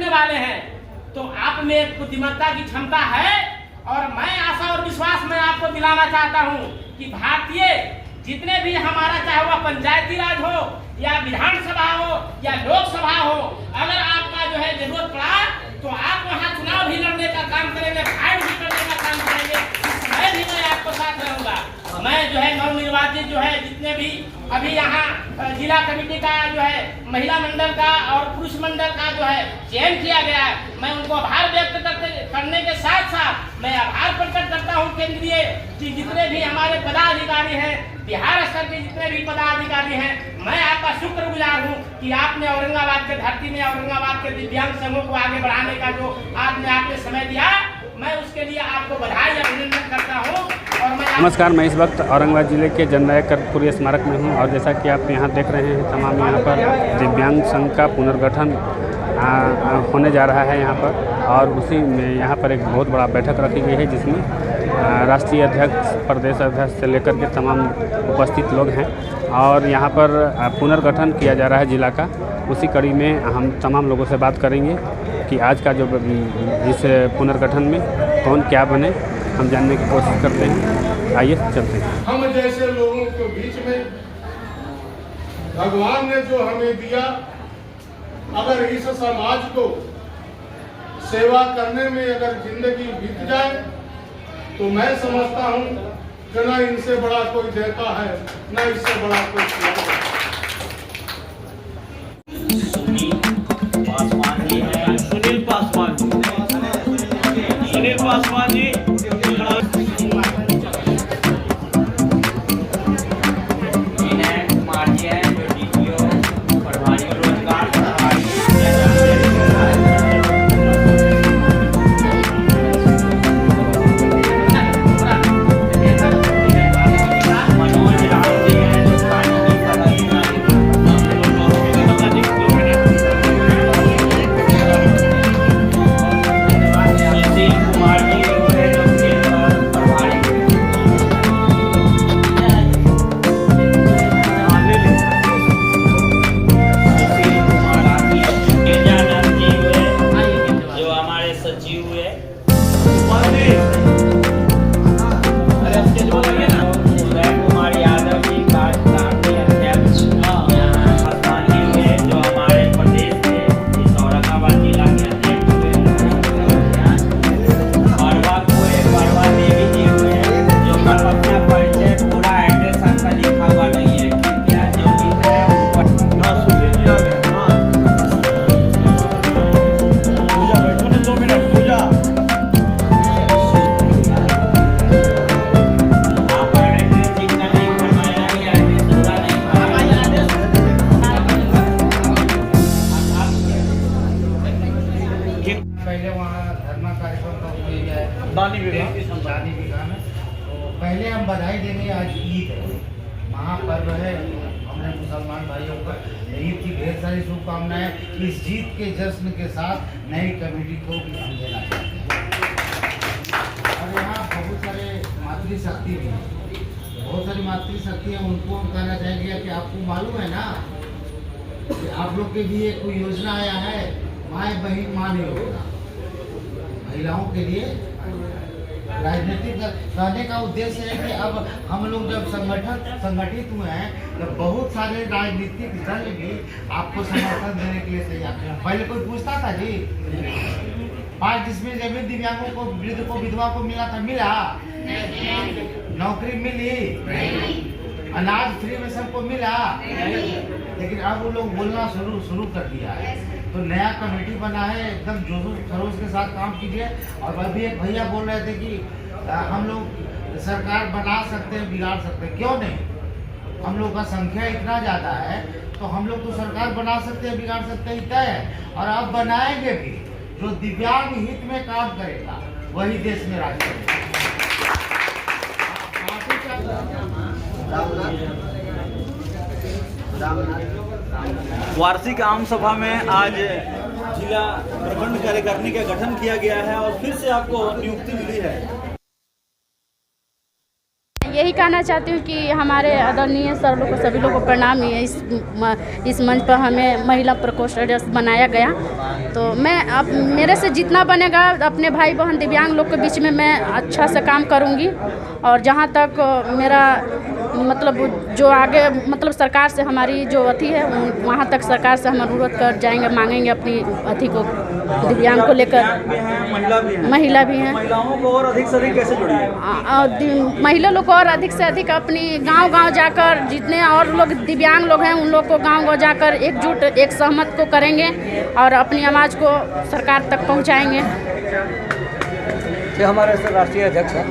करने वाले हैं, तो आप में एक बुद्धिमत्ता की क्षमता है। और मैं आशा और विश्वास में आपको दिलाना चाहता हूं कि भारतीय जितने भी हमारा, चाहे वह पंचायती राज हो या विधानसभा हो या लोकसभा हो, अगर आपका जो है जरूरत पड़ा तो आप वहां चुनाव भी लड़ने का काम करेंगे, फाइट भी करने का काम करेंगे। मैं भी मैं आपको साथ रहूंगा। मैं जो है नवनिर्वाचित जो है जितने भी अभी यहाँ जिला कमेटी का जो है महिला मंडल का और पुरुष मंडल का जो है चयन किया गया है, मैं उनको आभार व्यक्त करने के साथ साथ मैं आभार प्रकट करता हूँ केंद्रीय कि जितने भी हमारे पदाधिकारी हैं, बिहार स्तर के जितने भी पदाधिकारी हैं, मैं आपका शुक्रगुजार हूँ कि आपने औरंगाबाद के धरती में औरंगाबाद के दिव्यांग संघों को आगे बढ़ाने का जो आपने समय दिया, मैं उसके लिए आपको बधाई अभिनंदन करता हूँ। और नमस्कार, मैं इस वक्त औरंगाबाद जिले के जननायक कर्पूरी स्मारक में हूँ और जैसा कि आप यहाँ देख रहे हैं, तमाम यहाँ पर दिव्यांग संघ का पुनर्गठन होने जा रहा है यहाँ पर, और उसी में यहाँ पर एक बहुत बड़ा बैठक रखी गई है जिसमें राष्ट्रीय अध्यक्ष, प्रदेश अध्यक्ष से लेकर के तमाम उपस्थित लोग हैं और यहाँ पर पुनर्गठन किया जा रहा है जिला का। उसी कड़ी में हम तमाम लोगों से बात करेंगे कि आज का जो इस पुनर्गठन में कौन क्या बने, हम जानने की कोशिश करते हैं। आइए चलते हैं। हम जैसे लोगों के बीच में भगवान ने जो हमें दिया, अगर इस समाज को सेवा करने में अगर जिंदगी बीत जाए तो मैं समझता हूँ कि न इनसे बड़ा कोई देता है, न इससे बड़ा कोई खिलाता है। सुनील पासवान जी शादी विवाह में। तो पहले हम बधाई देंगे, आज ईद है, महापर्व है, हमने मुसलमान भाइयों को ईद की ढेर सारी शुभकामनाएं। इस जीत के जश्न के साथ नई कमेटी को भी हम देना चाहते हैं। और यहाँ बहुत सारे मातृशक्ति भी हैं, बहुत सारी मातृशक्ति है, उनको हम कहना चाहेंगे कि आपको मालूम है ना कि आप लोग के लिए कोई योजना आया है, माए बहन मान योजना, महिलाओं के लिए राजनीतिक कहने का उद्देश्य है कि अब हम लोग जब संगठित हुए हैं तो बहुत सारे राजनीतिक दल भी आपको समर्थन देने के लिए तैयार हैं। पहले कोई पूछता था जी, 5 जिसमें जमीन दिव्यांगों को, वृद्ध को, विधवा को मिला था, मिला? नौकरी मिली? अनाज फ्री में सबको मिला? लेकिन अब वो लोग बोलना शुरू कर दिया है। तो नया कमेटी बना है, एकदम जोश खरोश के साथ काम कीजिए। और अभी एक भैया बोल रहे थे कि हम लोग सरकार बना सकते हैं, बिगाड़ सकते हैं, क्यों नहीं? हम लोग का संख्या इतना ज़्यादा है तो हम लोग तो सरकार बना सकते हैं, बिगाड़ सकते हैं, तय है। और अब बनाएंगे भी, जो दिव्यांग हित में काम करेगा वही देश में राज करेगा। वार्षिक आम सभा में आज जिला प्रखंड कार्यकारिणी का गठन किया गया है और फिर से आपको नियुक्ति मिली है। यही कहना चाहती हूँ कि हमारे आदरणीय सर लोग को सभी लोगों को प्रणाम है। इस मंच पर हमें महिला प्रकोष्ठ बनाया गया, तो मैं अब मेरे से जितना बनेगा अपने भाई बहन दिव्यांग लोग के बीच में मैं अच्छा से काम करूँगी। और जहाँ तक मेरा मतलब जो आगे मतलब सरकार से हमारी जो अथी है वहाँ तक सरकार से हम अनुरोध कर जाएंगे, मांगेंगे अपनी अथी को दिव्यांग को लेकर। महिला भी हैं। महिलाओं को और अधिक से अधिक कैसे जोड़िए? महिला लोग को और अधिक से अधिक अपनी गांव-गांव जाकर जितने और लोग दिव्यांग लोग हैं उन लोग को गांव-गांव जाकर एकजुट एक सहमत को करेंगे और अपनी आवाज़ को सरकार तक पहुंचाएंगे। ये हमारे राष्ट्रीय अध्यक्ष हैं।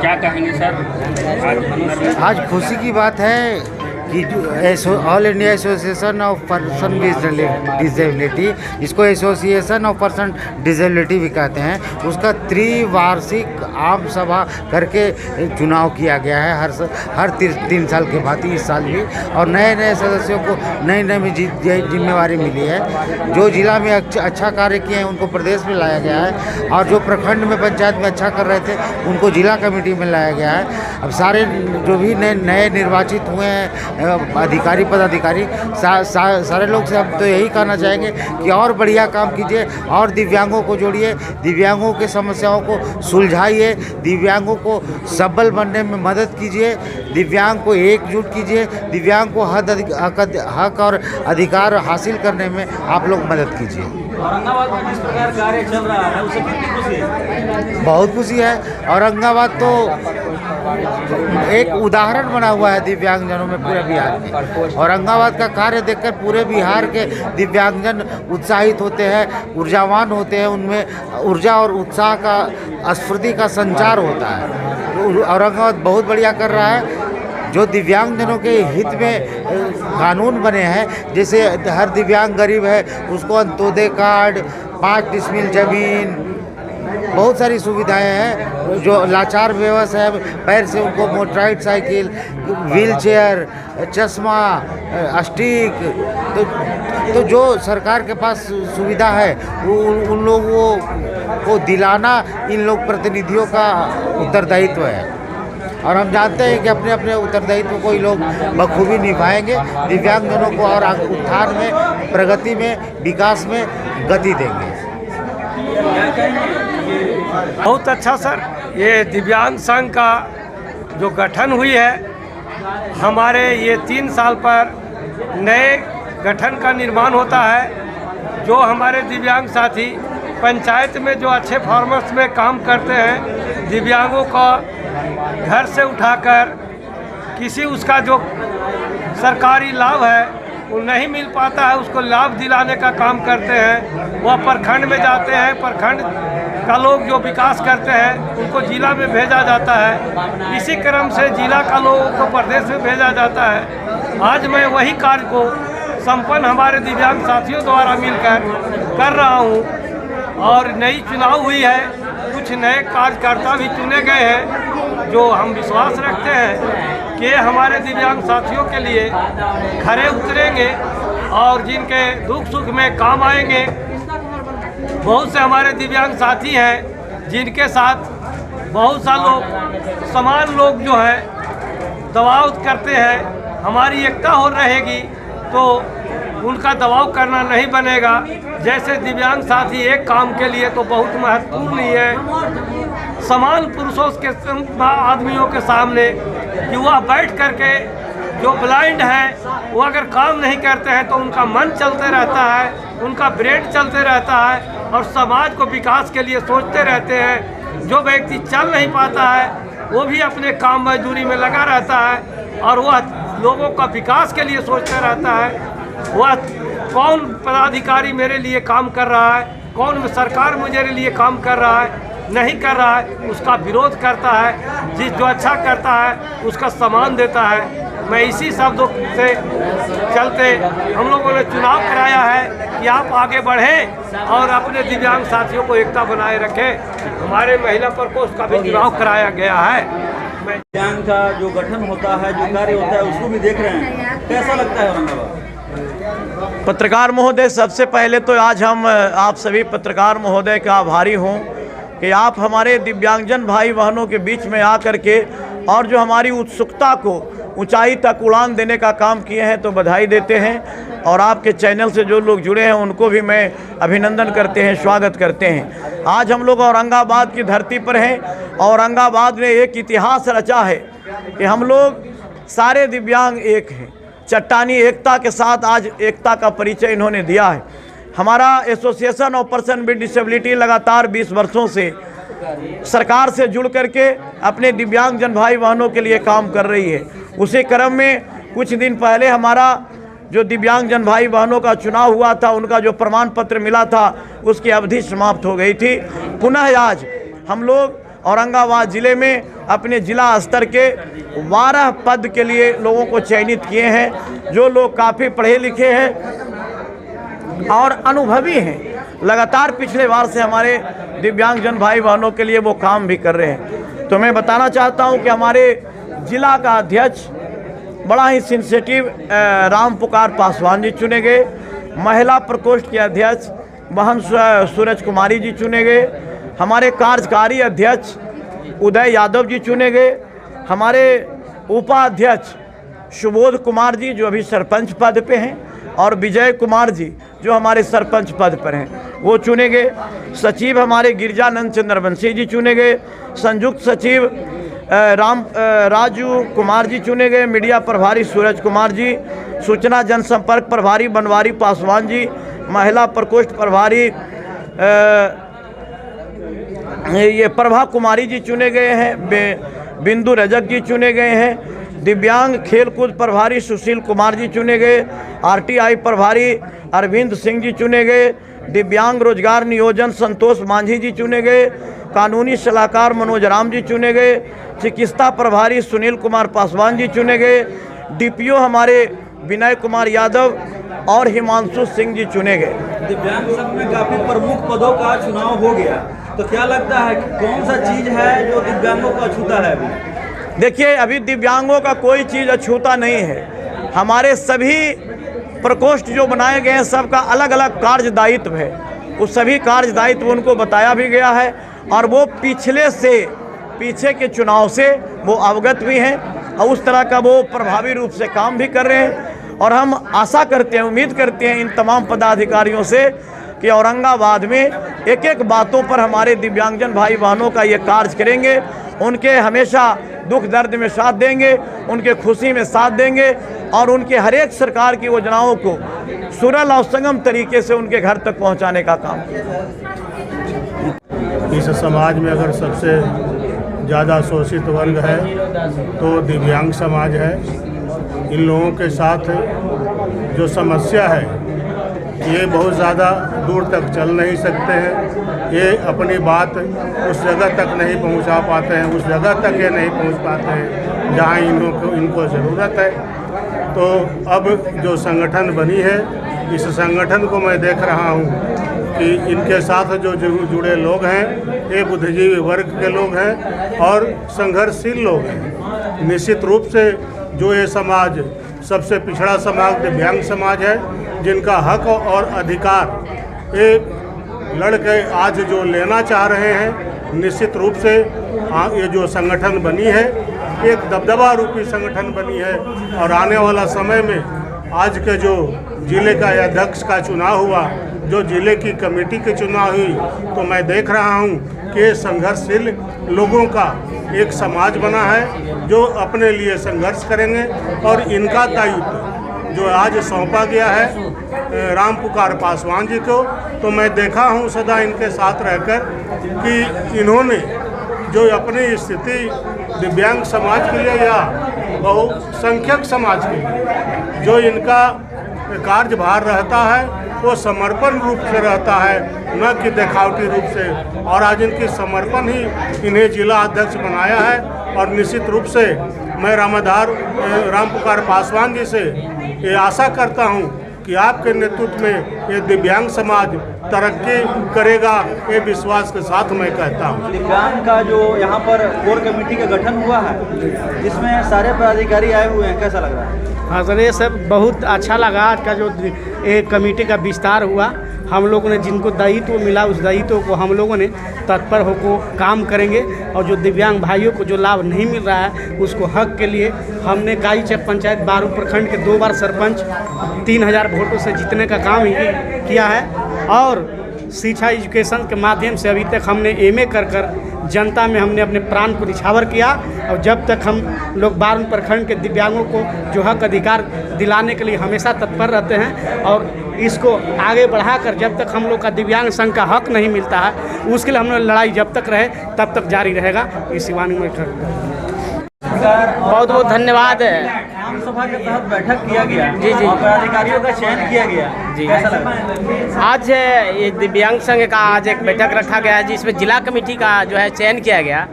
क्या कहेंगे सर? आज खुशी की बात है कि all India association of person with disability, जिसको एसोसिएशन ऑफ पर्सन डिसेबिलिटी भी कहते हैं, उसका त्रिवार्षिक आम सभा करके चुनाव किया गया है हर 3 साल के बाद इस साल भी। और नए सदस्यों को नई जिम्मेवारी मिली है। जो जिला में अच्छा कार्य किए हैं उनको प्रदेश में लाया गया है और जो प्रखंड में पंचायत में अच्छा कर रहे थे उनको जिला कमेटी में लाया गया है। अब सारे जो भी नए निर्वाचित हुए हैं अधिकारी पदाधिकारी सारे लोग से हम तो यही कहना चाहेंगे कि और बढ़िया काम कीजिए और दिव्यांगों को जोड़िए, दिव्यांगों के समस्याओं को सुलझाइए, दिव्यांगों को सबल बनने में मदद कीजिए, दिव्यांग को एकजुट कीजिए, दिव्यांग को हक और अधिकार हासिल करने में आप लोग मदद कीजिए। औरंगाबाद में जिस प्रकार कार्य चल रहा है उससे कितनी खुशी है? बहुत खुशी है। औरंगाबाद तो एक उदाहरण बना हुआ है दिव्यांगजनों में पूरे बिहार में। औरंगाबाद का कार्य देखकर पूरे बिहार के दिव्यांगजन उत्साहित होते हैं, ऊर्जावान होते हैं, उनमें ऊर्जा और उत्साह का स्फूर्ति का संचार होता है। औरंगाबाद बहुत बढ़िया कर रहा है। जो दिव्यांगजनों के हित में कानून बने हैं, जैसे हर दिव्यांग गरीब है उसको अंत्योदय कार्ड, 5 डिसमिल जमीन, बहुत सारी सुविधाएं हैं। जो लाचार व्यवस्था है, पैर से उनको मोटराइड साइकिल, व्हील चेयर, चश्मा, स्टिक, तो जो सरकार के पास सुविधा है उन लोगों को दिलाना इन लोग प्रतिनिधियों का उत्तरदायित्व है। और हम जानते हैं कि अपने अपने उत्तरदायित्व को ये लोग बखूबी निभाएंगे, दिव्यांगजनों को और उत्थान में, प्रगति में, विकास में गति देंगे। बहुत अच्छा सर, ये दिव्यांग संघ का जो गठन हुई है, हमारे ये 3 साल पर नए गठन का निर्माण होता है। जो हमारे दिव्यांग साथी पंचायत में जो अच्छे फार्मर्स में काम करते हैं, दिव्यांगों का घर से उठाकर किसी उसका जो सरकारी लाभ है वो नहीं मिल पाता है, उसको लाभ दिलाने का काम करते हैं। वह प्रखंड में जाते हैं, प्रखंड का लोग जो विकास करते हैं उनको जिला में भेजा जाता है। इसी क्रम से जिला का लोगों को प्रदेश में भेजा जाता है। आज मैं वही कार्य को संपन्न हमारे दिव्यांग साथियों द्वारा मिलकर कर रहा हूँ। और नई चुनाव हुई है, कुछ नए कार्यकर्ता भी चुने गए हैं जो हम विश्वास रखते हैं कि हमारे दिव्यांग साथियों के लिए खरे उतरेंगे और जिनके दुख सुख में काम आएंगे। बहुत से हमारे दिव्यांग साथी हैं जिनके साथ बहुत सा लोग समान लोग जो हैं दबाव करते हैं। हमारी एकता हो रहेगी तो उनका दबाव करना नहीं बनेगा। जैसे दिव्यांग साथी एक काम के लिए तो बहुत महत्वपूर्ण ही है, समान पुरुषों के आदमियों के सामने कि वह बैठ करके जो ब्लाइंड हैं वो अगर काम नहीं करते हैं तो उनका मन चलते रहता है, उनका ब्रेन चलते रहता है और समाज को विकास के लिए सोचते रहते हैं। जो व्यक्ति चल नहीं पाता है वो भी अपने काम मजदूरी में लगा रहता है और वह लोगों का विकास के लिए सोचता रहता है। वह कौन पदाधिकारी मेरे लिए काम कर रहा है, कौन सरकार मेरे लिए काम कर रहा है, नहीं कर रहा है, उसका विरोध करता है। जो अच्छा करता है उसका सम्मान देता है। मैं इसी शब्दों से चलते हम लोगों ने चुनाव कराया है कि आप आगे बढ़ें और अपने दिव्यांग साथियों को एकता बनाए रखें। हमारे महिला प्रकोष्ठ का भी चुनाव कराया गया है। दिव्यांग का जो गठन होता है, जो कार्य होता है, उसको भी देख रहे हैं, कैसा लगता है औरंगाबाद? पत्रकार महोदय, सबसे पहले तो आज हम आप सभी पत्रकार महोदय का आभारी हूँ कि आप हमारे दिव्यांगजन भाई बहनों के बीच में आकर के और जो हमारी उत्सुकता को ऊंचाई तक उड़ान देने का काम किए हैं, तो बधाई देते हैं। और आपके चैनल से जो लोग जुड़े हैं उनको भी मैं अभिनंदन करते हैं, स्वागत करते हैं। आज हम लोग औरंगाबाद की धरती पर हैं। औरंगाबाद ने एक इतिहास रचा है कि हम लोग सारे दिव्यांग एक हैं। चट्टानी एकता के साथ आज एकता का परिचय इन्होंने दिया है। हमारा association of person with disability लगातार 20 वर्षों से सरकार से जुड़ करके अपने दिव्यांगजन भाई बहनों के लिए काम कर रही है। उसी क्रम में कुछ दिन पहले हमारा जो दिव्यांगजन भाई बहनों का चुनाव हुआ था, उनका जो प्रमाण पत्र मिला था, उसकी अवधि समाप्त हो गई थी। पुनः आज हम लोग औरंगाबाद ज़िले में अपने ज़िला स्तर के 12 पद के लिए लोगों को चयनित किए हैं, जो लोग काफ़ी पढ़े लिखे हैं और अनुभवी हैं। लगातार पिछले बार से हमारे दिव्यांगजन भाई बहनों के लिए वो काम भी कर रहे हैं। तो मैं बताना चाहता हूं कि हमारे जिला का अध्यक्ष बड़ा ही सेंसिटिव राम पुकार पासवान जी चुने गए। महिला प्रकोष्ठ के अध्यक्ष बहन सूरज कुमारी जी चुने गए। हमारे कार्यकारी अध्यक्ष उदय यादव जी चुने गए। हमारे उपाध्यक्ष सुबोध कुमार जी जो अभी सरपंच पद पे हैं, और विजय कुमार जी जो हमारे सरपंच पद पर हैं, वो चुने गए। सचिव हमारे गिरजानंद चंद्रवंशी जी चुने गए। संयुक्त सचिव राजू कुमार जी चुने गए। मीडिया प्रभारी सूरज कुमार जी। सूचना जनसंपर्क प्रभारी बनवारी पासवान जी। महिला प्रकोष्ठ प्रभारी ये प्रभा कुमारी जी चुने गए हैं। बिंदु रजक जी चुने गए हैं। दिव्यांग खेलकूद प्रभारी सुशील कुमार जी चुने गए। आरटीआई प्रभारी अरविंद सिंह जी चुने गए। दिव्यांग रोजगार नियोजन संतोष मांझी जी चुने गए। कानूनी सलाहकार मनोज राम जी चुने गए। चिकित्सा प्रभारी सुनील कुमार पासवान जी चुने गए। डीपीओ हमारे विनय कुमार यादव और हिमांशु सिंह जी चुने गए। दिव्यांग संघ में काफ़ी प्रमुख पदों का चुनाव हो गया, तो क्या लगता है कि कौन सा चीज़ है जो दिव्यांगों को अछूता है अभी? देखिए, अभी दिव्यांगों का कोई चीज़ अछूता नहीं है। हमारे सभी प्रकोष्ठ जो बनाए गए हैं, सबका अलग अलग कार्य दायित्व है। उस सभी कार्य दायित्व उनको बताया भी गया है, और वो पीछे के चुनाव से वो अवगत भी हैं, और उस तरह का वो प्रभावी रूप से काम भी कर रहे हैं। और हम आशा करते हैं, उम्मीद करते हैं इन तमाम पदाधिकारियों से कि औरंगाबाद में एक एक बातों पर हमारे दिव्यांगजन भाई बहनों का ये कार्य करेंगे। उनके हमेशा दुख दर्द में साथ देंगे, उनके खुशी में साथ देंगे, और उनके हर एक सरकार की योजनाओं को सुरल और संगम तरीके से उनके घर तक पहुंचाने का काम। इस समाज में अगर सबसे ज़्यादा शोषित वर्ग है तो दिव्यांग समाज है। इन लोगों के साथ जो समस्या है, ये बहुत ज़्यादा दूर तक चल नहीं सकते हैं। ये अपनी बात उस जगह तक नहीं पहुंचा पाते हैं, उस जगह तक ये नहीं पहुंच पाते हैं जहां इनको ज़रूरत है। तो अब जो संगठन बनी है, इस संगठन को मैं देख रहा हूं कि इनके साथ जो जुड़े लोग हैं, ये बुद्धिजीवी वर्ग के लोग हैं और संघर्षशील लोग हैं। निश्चित रूप से जो ये समाज सबसे पिछड़ा समाज दिव्यांग समाज है, जिनका हक और अधिकार ये लड़के आज जो लेना चाह रहे हैं, निश्चित रूप से ये जो संगठन बनी है, एक दबदबा रूपी संगठन बनी है। और आने वाला समय में आज के जो जिले का अध्यक्ष का चुनाव हुआ, जो जिले की कमेटी के चुनाव हुई, तो मैं देख रहा हूँ कि संघर्षशील लोगों का एक समाज बना है जो अपने लिए संघर्ष करेंगे। और इनका दायित्व जो आज सौंपा गया है राम पुकार पासवान जी को, तो मैं देखा हूँ सदा इनके साथ रहकर कि इन्होंने जो अपनी स्थिति दिव्यांग समाज के लिए या बहुसंख्यक समाज के लिए जो इनका कार्यभार रहता है, वो समर्पण रूप से रहता है, न कि दिखावटी रूप से। और आज इनकी समर्पण ही इन्हें जिला अध्यक्ष बनाया है। और निश्चित रूप से मैं राम पुकार पासवान जी से ये आशा करता हूँ कि आपके नेतृत्व में ये दिव्यांग समाज तरक्की करेगा, ये विश्वास के साथ मैं कहता हूँ। दिव्यांग का जो यहाँ पर कोर कमेटी का गठन हुआ है, जिसमें सारे पदाधिकारी आए हुए हैं, कैसा लग रहा है? हाँ सर, ये सब बहुत अच्छा लगा। आज का जो एक कमेटी का विस्तार हुआ, हम लोगों ने जिनको दायित्व मिला उस दायित्व को हम लोगों ने तत्पर होकर काम करेंगे। और जो दिव्यांग भाइयों को जो लाभ नहीं मिल रहा है उसको हक के लिए हमने गाईचक पंचायत बारू प्रखंड के 2 बार सरपंच 3000 वोटों से जीतने का काम किया है। और शिक्षा एजुकेशन के माध्यम से अभी तक हमने MA कर जनता में हमने अपने प्राण को निछावर किया। और जब तक हम लोग बारू प्रखंड के दिव्यांगों को जो हक अधिकार दिलाने के लिए हमेशा तत्पर रहते हैं। और इसको आगे बढ़ाकर जब तक हम लोग का दिव्यांग संघ का हक नहीं मिलता है उसके लिए हम लोग लड़ाई जब तक रहे तब तक जारी रहेगा। इस शिवानी में बहुत बहुत धन्यवाद। आम सभा के तहत बैठक किया गया जी और पदाधिकारियों का चयन किया गया जी। कैसा लगा? आज ये दिव्यांग संघ का आज एक बैठक रखा गया है जिसमें जिला कमेटी का जो है चयन किया गया।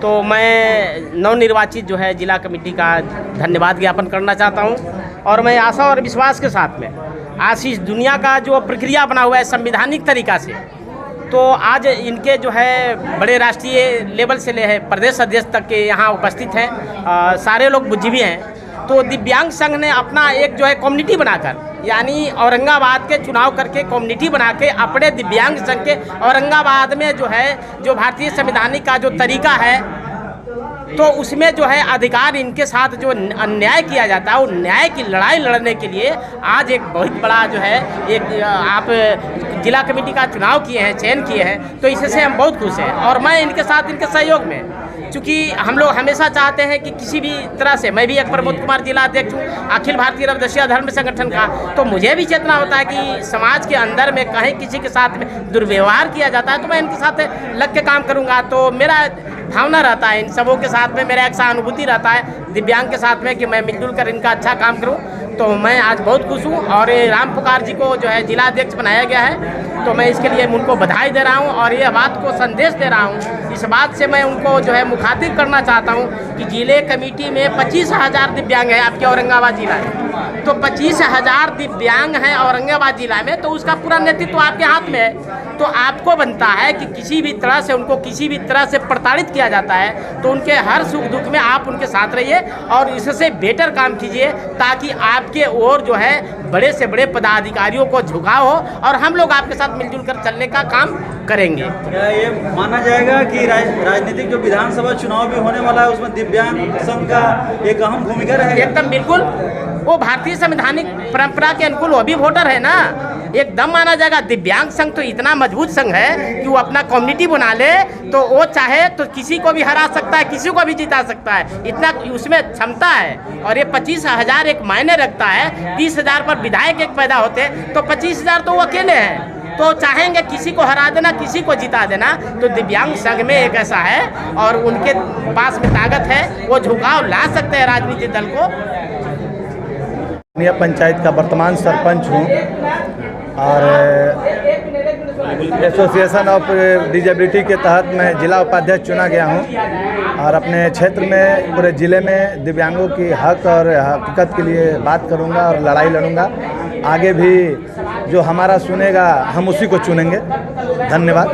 तो मैं नवनिर्वाचित जो है जिला कमेटी का धन्यवाद ज्ञापन करना चाहता हूँ। और मैं आशा और विश्वास के साथ में आज इस दुनिया का जो प्रक्रिया बना हुआ है संवैधानिक तरीका से, तो आज इनके जो है बड़े राष्ट्रीय लेवल से ले है प्रदेश अध्यक्ष तक के यहाँ उपस्थित हैं। सारे लोग बुद्धिजीवी हैं। तो दिव्यांग संघ ने अपना एक जो है कम्युनिटी बनाकर, यानी औरंगाबाद के चुनाव करके कम्युनिटी बना के अपने दिव्यांग संघ के औरंगाबाद में जो है जो भारतीय संवैधानिक का जो तरीका है तो उसमें जो है अधिकार इनके साथ जो अन्याय किया जाता है वो न्याय की लड़ाई लड़ने के लिए आज एक बहुत बड़ा जो है एक आप जिला कमेटी का चुनाव किए हैं, चयन किए हैं। तो इससे हम बहुत खुश हैं। और मैं इनके साथ इनके सहयोग में, चूँकि हम लोग हमेशा चाहते हैं कि किसी भी तरह से, मैं भी एक प्रमोद कुमार जिला अध्यक्ष हूँ अखिल भारतीय नवदशीय धर्म संगठन का, तो मुझे भी चेतना होता है कि समाज के अंदर में कहीं किसी के साथ में दुर्व्यवहार किया जाता है तो मैं इनके साथ लग के काम करूँगा। तो मेरा भावना रहता है इन सबों के साथ में, मेरा एक सहानुभूति रहता है दिव्यांग के साथ में कि मैं मिलजुल कर इनका अच्छा काम करूं। तो मैं आज बहुत खुश हूं। और ये राम पुकार जी को जो है जिला अध्यक्ष बनाया गया है तो मैं इसके लिए उनको बधाई दे रहा हूं। और ये बात को संदेश दे रहा हूं, इस बात से मैं उनको जो है मुखातिब करना चाहता हूं कि जिले कमेटी में 25,000 दिव्यांग हैं आपके औरंगाबाद जिला में। तो 25,000 दिव्यांग हैं औरंगाबाद जिला में, तो उसका पूरा नेतृत्व आपके हाथ में है। तो आपको बनता है कि किसी भी तरह से उनको किसी भी तरह से प्रताड़ित किया जाता है तो उनके हर सुख दुख में आप उनके साथ रहिए और इससे बेटर काम कीजिए ताकि आपके और जो है बड़े से बड़े पदाधिकारियों को झुकाव हो और हम लोग आपके साथ मिलजुल कर चलने का काम करेंगे। क्या ये माना जाएगा कि राजनीतिक जो विधानसभा चुनाव भी होने वाला है उसमें दिव्यांग संघ का एक अहम भूमिका रहेगी? एकदम बिल्कुल। वो भारतीय संवैधानिक परंपरा के अनुकूल वो भी वोटर है ना, एकदम माना जाएगा। दिव्यांग संघ तो इतना मजबूत संघ है कि वो अपना कम्युनिटी बना ले तो वो चाहे तो किसी को भी हरा सकता है, किसी को भी जिता सकता है, इतना उसमें क्षमता है। और ये 25,000 एक मायने रखता है। 30,000 पर विधायक एक पैदा होते तो 25,000 तो वो अकेले हैं। तो चाहेंगे किसी को हरा देना, किसी को जिता देना। तो दिव्यांग संघ में एक ऐसा है और उनके पास में ताकत है, वो झुकाव ला सकते हैं राजनीतिक दल को। पंचायत का वर्तमान सरपंच हूँ और एसोसिएशन ऑफ डिजेबिलिटी के तहत मैं जिला उपाध्यक्ष चुना गया हूँ और अपने क्षेत्र में पूरे ज़िले में दिव्यांगों की हक और हकीकत के लिए बात करूँगा और लड़ाई लड़ूंगा। आगे भी जो हमारा सुनेगा हम उसी को चुनेंगे। धन्यवाद।